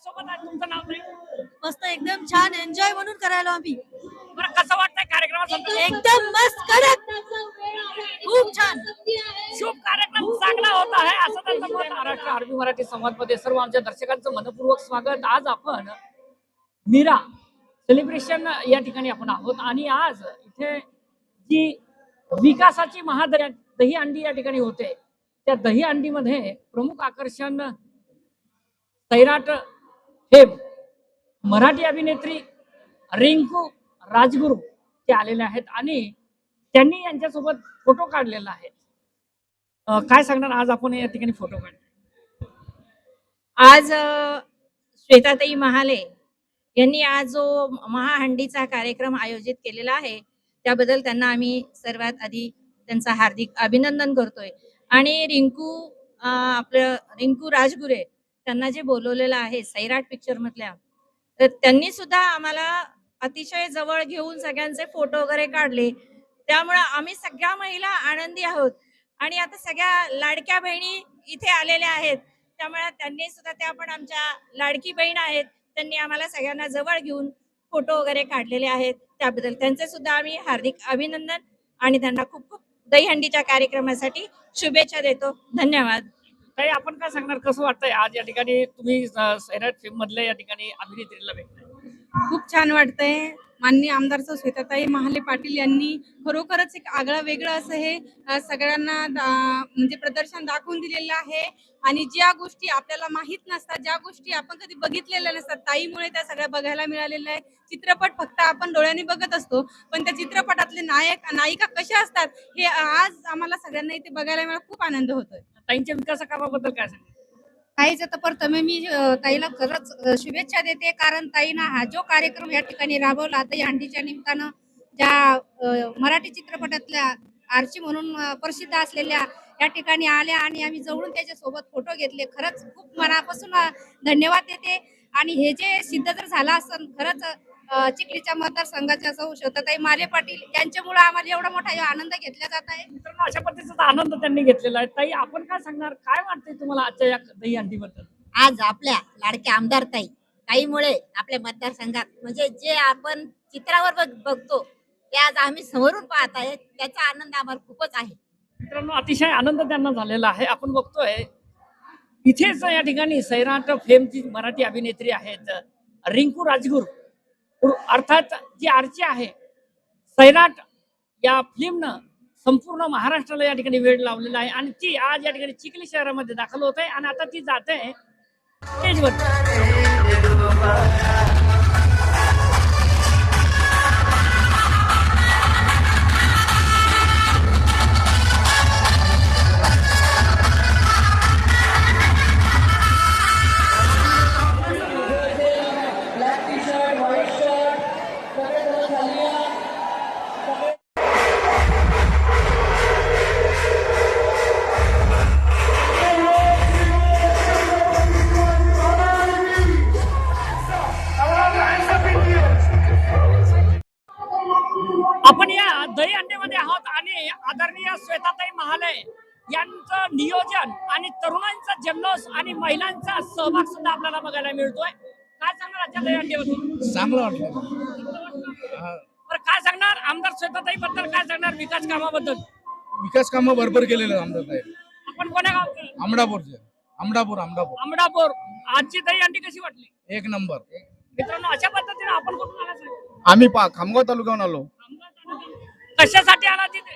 सोबत आहे. तुमचं नाव काय? मस्त एकदम छान एन्जॉय म्हणून करायला आम्ही बरं कसं वाटतंय कार्यक्रमात? एकदम मस्त कडक खूप छान शुभ कार्यक्रम चांगला होत आहे असं त्यांचं मत. महाराष्ट्र आरबी मराठी संवाद मध्ये सर्व आमच्या दर्शकांचं मनपूर्वक स्वागत. आज आपण मीरा सेलिब्रेशन या ठिकाणी आपण आहोत आणि आज इथे जी विकासाची दहीहंडी या ठिकाणी होते, त्या दहीहंडीमध्ये प्रमुख आकर्षण सैराट फेम मराठी अभिनेत्री रिंकू राजगुरू ते आलेले आहेत आणि त्यांनी यांच्यासोबत फोटो काढलेला आहे. काय सांगणार आज आपण या ठिकाणी फोटो काढले? आज श्वेताताई महाले यांनी आज जो महाहंडीचा कार्यक्रम आयोजित केलेला आहे त्याबद्दल त्यांना आम्ही सर्वात आधी त्यांचा हार्दिक अभिनंदन करतोय. आणि आपलं रिंकू राजगुरे त्यांना जे बोलवलेलं आहे सैराट पिक्चर मधल्या, तर त्यांनी सुद्धा आम्हाला अतिशय जवळ घेऊन सगळ्यांचे फोटो वगैरे काढले. त्यामुळे आम्ही सगळ्या महिला आनंदी आहोत आणि आता सगळ्या लाडक्या बहिणी इथे आलेल्या आहेत. त्यामुळे त्यांनी सुद्धा, त्या पण आमच्या लाडकी बहीण आहेत, त्यांनी आम्हाला सगळ्यांना जवळ घेऊन फोटो वगैरे काढलेले आहेत. त्याबद्दल त्यांचे सुद्धा आम्ही हार्दिक अभिनंदन आणि त्यांना खूप खूप दहीहंडीच्या कार्यक्रमासाठी शुभेच्छा देतो. धन्यवाद. ताई, आपण काय सांगणार, कसं वाटतंय आज या ठिकाणी तुम्ही सैराट फिल्म मधल्या या ठिकाणी अभिनेत्रीला भेटताय? खूप छान वाटतंय. माननीय आमदार श्वेताताई महाले पाटील यांनी खरोखरच एक आगळं वेगळं असं हे सगळ्यांना म्हणजे प्रदर्शन दाखवून दिलेलं आहे. आणि ज्या गोष्टी आपल्याला माहित नसतात, ज्या गोष्टी आपण कधी बघितलेल्या नसतात, ताईमुळे त्या सगळ्या बघायला मिळालेल्या आहे. चित्रपट फक्त आपण डोळ्यांनी बघत असतो, पण त्या चित्रपटातले नायक नायिका कशा असतात हे आज आम्हाला सगळ्यांना इथे बघायला मिळाला. खूप आनंद होतोय. ताईंच्या विकास कामाबद्दल काय सांगणार? ताईचं तर प्रथमे मी ताईला खरंच शुभेच्छा देते, कारण ताईनं हा जो कार्यक्रम या ठिकाणी राबवला दहीहंडीच्या निमित्तानं, ज्या मराठी चित्रपटातल्या आरची म्हणून प्रसिद्ध असलेल्या या ठिकाणी आल्या आणि आम्ही जवळून त्याच्या सोबत फोटो घेतले. खरंच खूप मनापासून धन्यवाद देते. आणि हे जे सिद्ध जर झालं असेल खरंच चिखलीच्या मतदारसंघाच्या श्वेताताई महाले पाटील यांच्यामुळे आम्हाला एवढा मोठा आनंद घेतला जात आहे. मित्रांनो, अशा पद्धतीचा आनंद त्यांनी घेतलेला आहे. ताई, आपण काय सांगणार, काय वाटतंय तुम्हाला आजच्या या दहीहंडीबद्दल? आज आपल्या लाडक्या आमदार ताईमुळे आपल्या मतदारसंघात म्हणजे जे आपण चित्रावर बघतो ते आज आम्ही समोरून पाहत आहे, त्याचा आनंद आम्हाला खूपच आहे. मित्रांनो, अतिशय आनंद त्यांना झालेला आहे. आपण बघतोय इथेच या ठिकाणी सैराट फेमची मराठी अभिनेत्री आहेत रिंकू राजगुरू, अर्थात जी आरची आहे. सैराट या फिल्मनं संपूर्ण महाराष्ट्राला या ठिकाणी वेळ लावलेला आहे आणि ती आज या ठिकाणी चिखली शहरामध्ये दाखल होत आहे आणि आता ती जाते स्टेजवर. आपण या दहीहंडीमध्ये आहोत आणि आदरणीय श्वेताताई महाले यांचं नियोजन आणि तरुणांचा जल्लोष आणि महिलांचा सहभाग सुद्धा आपल्याला बघायला मिळतोय. काय सांगणार आजच्या दहीहंडीबद्दल? चांगलं वाटलं. बरं, काय सांगणार आमदार श्वेताताई बद्दल, काय सांगणार विकास कामाबद्दल? विकास कामं भरपूर केलेले आमदार साहेब. आपण कोण्या गावचे? आमडापूरचे. आमडापूर. अमडापूर. आजची दहीहंडी कशी वाटली? एक नंबर. मित्रांनो, अशा पद्धतीने आपण कुठून आला साहेब? आम्ही खामगाव तालुक्याहून आलो. कशासाठी आला तिथे?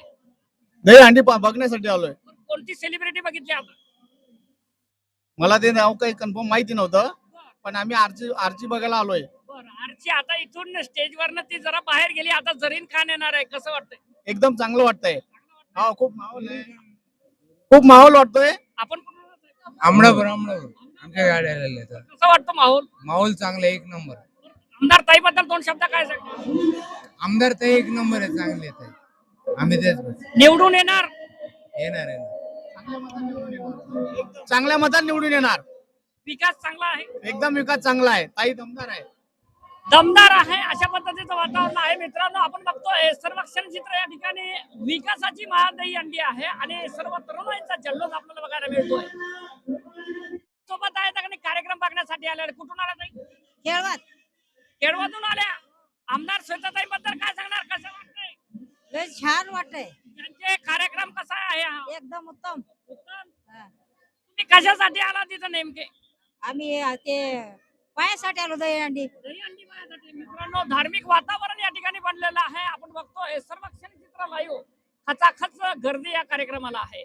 दहीहंडी बघण्यासाठी आलोय. कोणती सेलिब्रिटी बघितली आपण? मला ते नाव काही कन्फर्म माहिती नव्हतं, पण आम्ही आरची बघायला आलोय. बरं, आरची आता इथून स्टेजवरनं ती जरा बाहेर गेली, आता जरीन खान येणार आहे, कसं वाटतंय? एकदम चांगलं वाटतंय. हा, खूप माहोल वाटतोय. आपण कुठून आला साहेब? आमडापूर आमच्या गाड्या आलेल्या आहेत. कसं वाटतं माहोल? माहोल चांगला एक नंबर. आमदार ताई बद्दल दोन शब्द काय सांगणार? आमदार तर एक नंबर आहे, चांगले आहेत. आम्ही तेच निवडून येणार. येणार आहे. चांगल्या मताने निवडून येणार. विकास चांगला आहे. एकदम विकास चांगला आहे. ताई दमदार आहे. दमदार आहे अशा पद्धतीचं वातावरण आहे. मित्रांनो, आपण बघतोय सर्व क्षणचित्र या ठिकाणी विकासाची महादहीहंडी आहे आणि सर्व तरुणांचा जल्लोष आपल्याला बघायला मिळतोय. सोबत आहेत आणि कार्यक्रम बघण्यासाठी आले. कुठून आला ताई? खेळवत केळवतून आल्या. आमदार श्वेताताई बद्दल काय सांगणार? कसं वाटतंय लय छान वाटतंय, त्यांचे कार्यक्रम कसा आहे हा? एकदम उत्तम. उत्तम. हा. तुम्ही कशासाठी आला तिथं नेमके? आम्ही ते पायासाठी आलो दहीहंडी. दहीहंडी पाहण्यासाठी. मित्रांनो, धार्मिक वातावरण या ठिकाणी बनलेलं आहे. आपण बघतोय सर्व क्षणचित्र लाईव्ह खचाखच गर्दी या कार्यक्रमाला आहे.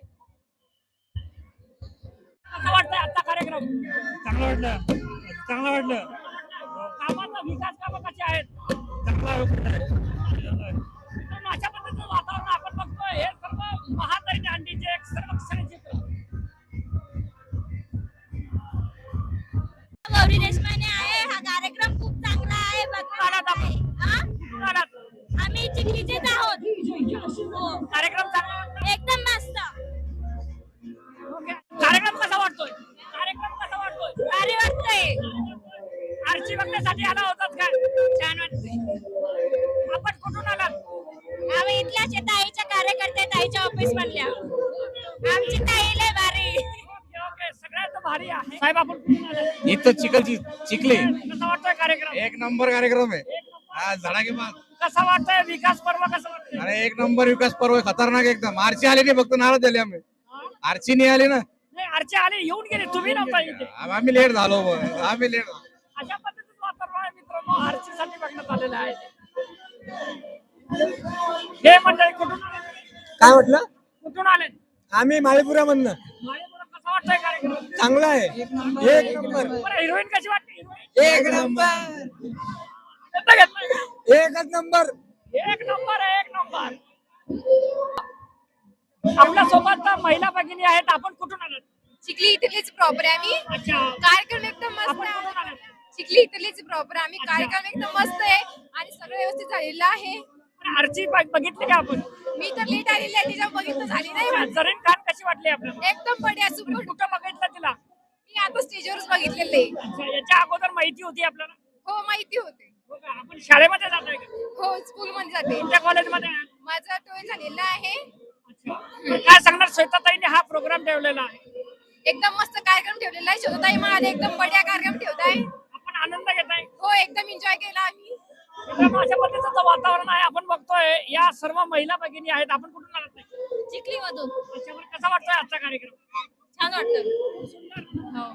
कसं वाटतंय आजचा कार्यक्रम? चांगलं वाटलं. चांगलं वाटलं. कामाचा विकास कामं कशी आहेत? चांगला मित्रांनो, अशा पद्धतीचं वातावरण आपण बघतोय. हे सर्व महादहीहंडीचे एक सर्व क्षणचित्र. गौरी देशपांडे आहे. हा कार्यक्रम खूप चांगला आहे. कुठून आलात? आम्ही चिखलीचेच आहोत. कार्यक्रम चांगला वाटतोय? एकदम मस्त. ओके. कार्यक्रम कसा वाटतोय? कार्यक्रम कसा वाटतोय? भारी वाटतंय. आरची बघण्यासाठी आला होतात का? छान वाटतंय. आपण कुठून आलात? आम्ही इथल्याच आहे, ताईच्या कार्यकर्ते, ताईच्या ऑफिस मधल्या. आमची ताई लय भारी. Okay, okay. सगळ्यात भारी आहे. साहेब, आपण कुठून आलात? इथं चिखले कसा वाटतोय कार्यक्रम? एक नंबर कार्यक्रम आहे. एक नंबर. हा झाडाके बाग. कसा वाटतंय विकास पर्व? कसं वाटतंय? अरे एक नंबर विकास पर्व आहे, खतरनाक एकदम. आरची आली नाही, फक्त नाराज झाले आम्ही. आरची नाही आली ना, नाही, आरचे आले, येऊन गेले, तुम्ही नव्हता इथे. आम्ही लेट झालो. आम्ही लेट. अशा पद्धतीचं वातावरण आहे मित्रांनो. आरचीसाठी बघण्यात आलेलं आहे. हे मंडळी कुठून आले? काय म्हटलं? कुठून आले? आम्ही माळीपुरामधनं. माळेपुरा. कसा वाटतंय कार्यक्रम? चांगला आहे, एक नंबर. बरं, हिरोईन कशी वाटते? हिरोईन एक नंबर, घेतलं का? एकच नंबर. एक नंबर आहे, एक नंबर. आपल्या सोबत महिला भगिनी आहेत. आपण कुठून आलात? चिखली इथलेच प्रॉपर आहे आम्ही. अच्छा. कार्यक्रम एकदम आपण मस्त कुठून आहे. आलात? चिखली इथलेच प्रॉपर आम्ही. अच्छा. कार्यक्रम एकदम मस्त आहे आणि सगळं व्यवस्थित झालेलं आहे. आरची बघितली का आपण? मी तर लेट आलेली आहे, तिच्या बघितलं झाली नाही. जरीन खान कशी वाटली आपल्याला? एकदम बढिया, सुपर. कुठं बघितलं तिला? मी आता स्टेजवरच बघितलेलं आहे. अच्छा, याच्या अगोदर माहिती होती आपल्याला? हो, माहिती होते. हो का? आपण शाळेमध्ये जातोय का? हो, स्कूल मध्ये जाते. कोणत्या कॉलेजमध्ये आहे? माझं 12th झालेलं आहे. अच्छा. तर काय सांगणार? श्वेताताईने हा प्रोग्राम ठेवलेला आहे. एकदम मस्त कार्यक्रम ठेवलेला आहे. शोधाताई महाले एकदम बढिया कार्यक्रम ठेवताय. आपण आनंद घेताय. हो, एकदम एन्जॉय केला आम्ही. मित्रांनो, अशा पद्धतीचं वातावरण आहे. आपण बघतोय या सर्व महिला भगिनी आहेत. आपण कुठून आलात ताई? चिखली मधून. अच्छा, बरं, कसा वाटतोय आजचा कार्यक्रम? छान वाटतं. सुंदर. हो.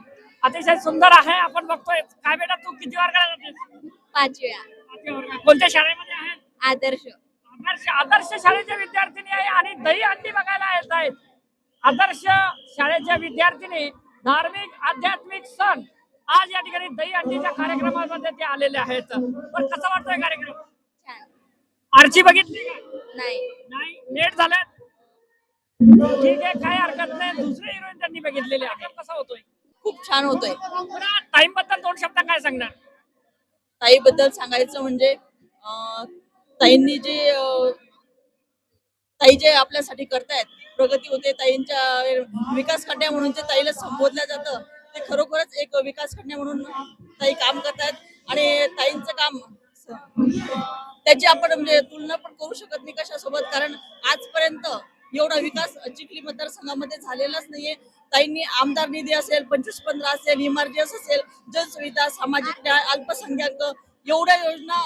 अतिशय सुंदर आहे. आपण बघतोय. काय बेटा, तू किती वर्गाला जातेस? 5 वेळा. पाचव्या वर्गात. कोणत्या शाळेमध्ये आहेत? आदर्श. आदर्श शाळेच्या विद्यार्थिनी आहे आणि दहीहंडी बघायला येत आहेत. आदर्श शाळेच्या विद्यार्थिनी धार्मिक आध्यात्मिक सण आज या ठिकाणी दहीहंडीच्या कार्यक्रमामध्ये ते आलेले आहेत. पण कसा वाटतोय कार्यक्रम? छान. आरची बघितली का? नाही. नाही, लेट झाल्यात. ठीक आहे, काय हरकत नाही. दुसरे हिरोईन त्यांनी बघितलेले आहे. कसा होतोय? खूप छान होतोय. टाइम बद्दल 2 शब्द काय सांगणार? ताईबद्दल सांगायचं म्हणजे ताईंनी जे ताई जे आपल्यासाठी करतायत, प्रगती होते ताईंच्या विकास कन्या म्हणून जे ताईला संबोधलं जातं ते खरोखरच एक विकास कन्या म्हणून ताई काम करतायत आणि ताईंचं काम त्याची आपण म्हणजे तुलना पण करू शकत नाही कशासोबत, कारण आजपर्यंत एवढा विकास चिखली मतदारसंघामध्ये झालेलाच नाहीये. ताईंनी आमदार निधी असेल, 25-15 असेल, इमर्जन्स असेल, जनसुविधा, सामाजिक न्याय, अल्पसंख्याक एवढ्या योजना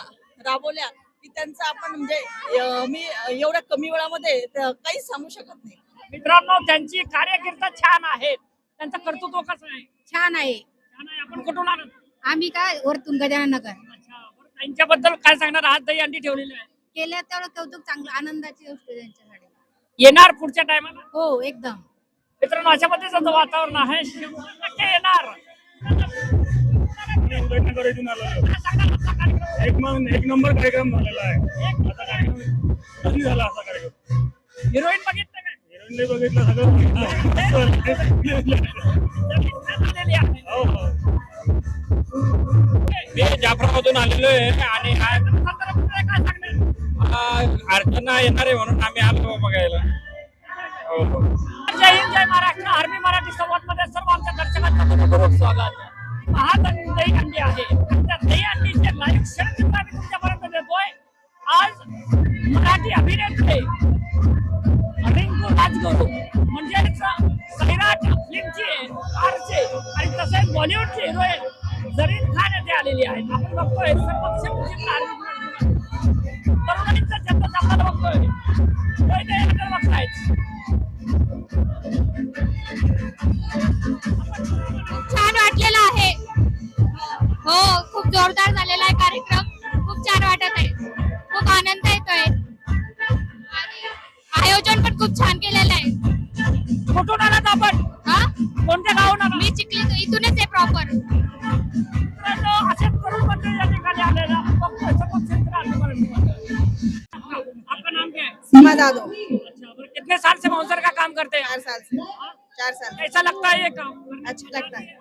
राबवल्या की त्यांचं आपण म्हणजे मी एवढ्या कमी वेळामध्ये काहीच सांगू शकत नाही. मित्रांनो, त्यांची कार्यकिर्दी छान आहे. त्यांचं कर्तृत्व कसं आहे? छान आहे. छान आहे. आपण कुठून आलात? आम्ही काय वरतून गजानन नगर. अच्छा, बरं, त्यांच्याबद्दल काय सांगणार? आज दहीहंडी ठेवलेली आहे. केलं तेवढं कौतुक, चांगलं आनंदाची गोष्ट आहे त्यांच्यासाठी. येणार पुढच्या टायमाला? हो, एकदम. मित्रांनो, अशा पद्धतीचं वातावरण आहे. 100% येणार. उद्घाटन इथून आलेलो. एक नंबर कार्यक्रम झालेला आहे. असा कार्यक्रम कधी झाला असा कार्यक्रम? हिरोईन बघितलं का? हिरोईनने बघितलं सगळं. झालेली आहे. हो हो. मी जाफरामधून आलेलो आहे आणि संदर्भामध्ये काय सांगणार? अर्चना येणार आहे म्हणून आम्ही आलो बघायला. हो हो. जय हिंद, जय महाराष्ट्र. आर्मी मराठी संवाद मध्ये सर्व आमच्या दर्शकांचं मनपूर्वक स्वागत. दहीहंडी आहे. त्या दहीहंडीचे लाईव्ह क्षणचित्र आम्ही तुमच्यापर्यंत देतोय. आज मराठी अभिनेत्री रिंकू राजगुरू म्हणजेच सैराट फिल्मचे कारचे आणि तसेच बॉलिवूडचे हिरोईन जरीन खान येथे आलेली आहेत. आपण बघतोय सर्व चित्र आर्मी तरुणांचा जन्म आपल्याला बघतोय. ते इथे बघतायत. छान वाटलेला आहे. हो, खूप जोरदार झालेला आहे कार्यक्रम. खूप छान वाटत आहे. खूप आनंद येतोय. आणि आयोजन पण खूप छान केलेलं आहे. कुठून आलात आपण? हा, कोणत्या गावून आलात? मी चिखली इथूनच आहे प्रॉपर. मित्रांनो, असे तरुण मंडळी या ठिकाणी आलेला बघतोय सर्व क्षेत्र आर्मी मराठी. आपका नाम क्या है? सीमा जादव, अच्छा, और कितने साल से मौसर का काम करते हैं? 4 साल से 4 साल कैसा लगता है ये काम? अच्छा लगता है।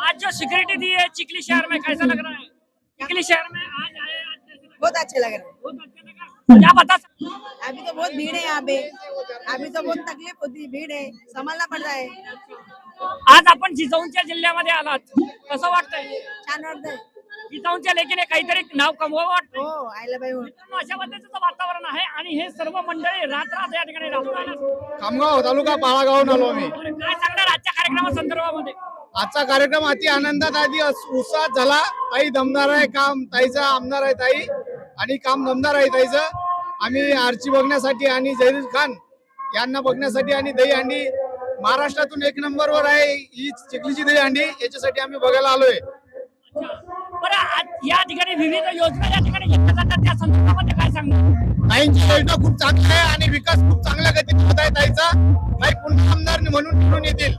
आज जो सिक्योरिटी दी है चिखली शहर में, कैसा लग रहा है? चिखली शहर में आज आए, आज कैसे लगा? बहुत अच्छे लग रहे हैं। बहुत अच्छा लगा। क्या बता सकते हो? अभी तो बहुत भीड़ है यहाँ पे, अभी तो बहुत तकलीफ होती है, भीड़ है, संभालना पड़ रहा है। आज आपण जिजाऊंच्या जिल्ह्यामध्ये आलात, कसं वाटतंय? छान वाटतंय. जिजाऊंच्या लेकीने काहीतरी नाव कमवावं वाटतं. हो, आयलाबाई हो. अशा पद्धतीचं वातावरण आहे आणि हे सर्व मंडळी रात्र या ठिकाणी राहतात. खामगाव तालुका बाळागावून आलो आम्ही. काय सांगणार आजच्या कार्यक्रमासंदर्भामध्ये? आजचा कार्यक्रम अति आनंदात आधी उत्साहात झाला. ताई दमदार आहे, काम ताईचा आमदार आहे ताई आणि काम दमदार आहे ताईचं. आम्ही आरची बघण्यासाठी आणि जहीर खान यांना बघण्यासाठी आणि दहीहंडी महाराष्ट्रातून 1 नंबरवर आहे ही चिखलीची दहीहंडी, याच्यासाठी आम्ही बघायला आलोय. बरं, आज या ठिकाणी विविध योजना या ठिकाणी घेतल्या जातात, त्या संदर्भामध्ये काय सांगणार? ताईंची योजना खूप चांगली आहे आणि विकास खूप चांगल्या गतीने होत आहे ताईचा. ताई पुन्हा आमदार म्हणून निवडून येतील.